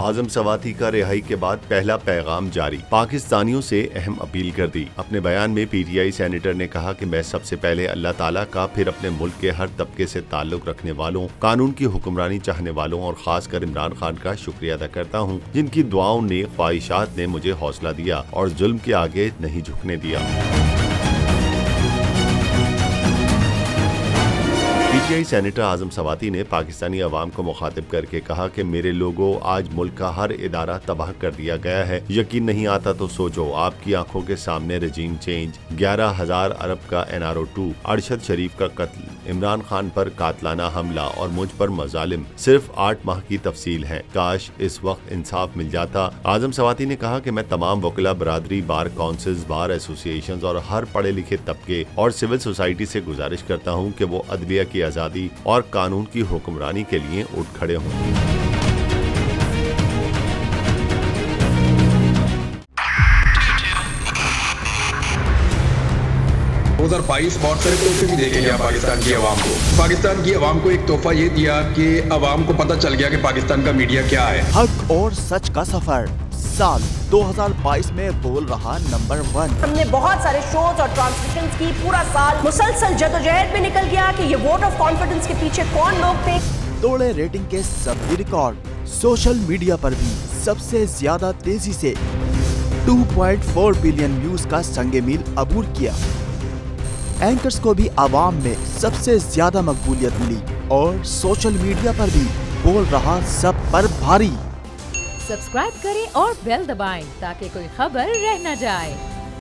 आजम सवाती का रिहाई के बाद पहला पैगाम जारी, पाकिस्तानियों से अहम अपील कर दी। अपने बयान में पीटीआई सेनेटर ने कहा कि मैं सबसे पहले अल्लाह ताला का, फिर अपने मुल्क के हर तबके से ताल्लुक रखने वालों, कानून की हुक्मरानी चाहने वालों और खासकर इमरान खान का शुक्रिया अदा करता हूँ, जिनकी दुआओं ने, ख्वाहिशात ने मुझे हौसला दिया और जुल्म के आगे नहीं झुकने दिया। पीटीआई सेनेटर आजम सवाती ने पाकिस्तानी अवाम को मुखातिब करके कहा कि मेरे लोगों, आज मुल्क का हर इदारा तबाह कर दिया गया है। यकीन नहीं आता तो सोचो, आपकी आंखों के सामने रजीम चेंज, 11,000 अरब का NRO-2, अरशद शरीफ का कत्ल, इमरान खान पर कातलाना हमला और मुझ पर मजालिम, सिर्फ 8 माह की तफसील है। काश इस वक्त इंसाफ मिल जाता। आजम सवाती ने कहा कि मैं तमाम वकीला बरादरी, बार काउंसिल्स, बार एसोसिएशंस और हर पढ़े लिखे तबके और सिविल सोसाइटी से गुजारिश करता हूँ कि वो अदलिया की आजादी और कानून की हुक्मरानी के लिए उठ खड़े हों। 2022 बहुत सारे तोहफे भी देके गया पाकिस्तान की आवाम को। पाकिस्तान की आवाम को एक तोहफा ये दिया कि आवाम को पता चल गया कि पाकिस्तान का मीडिया क्या है। हक और सच का सफर साल 2022 में बोल रहा नंबर 1। हमने बहुत सारे शोज और ट्रांसमिशंस की, पूरा साल मुसलसल जदोजहद में निकल गया कि ये वोट ऑफ कॉन्फिडेंस के पीछे कौन लोग थे। तोड़े रेटिंग के सभी रिकॉर्ड। सोशल मीडिया पर भी सबसे ज्यादा तेजी से 2.4 बिलियन व्यूज का संगे मील अबूर किया। एंकर्स को भी आवाम में सबसे ज्यादा मकबूलियत मिली और सोशल मीडिया पर भी बोल रहा सब पर भारी। सब्सक्राइब करें और बेल दबाएं ताकि कोई खबर रह न जाए।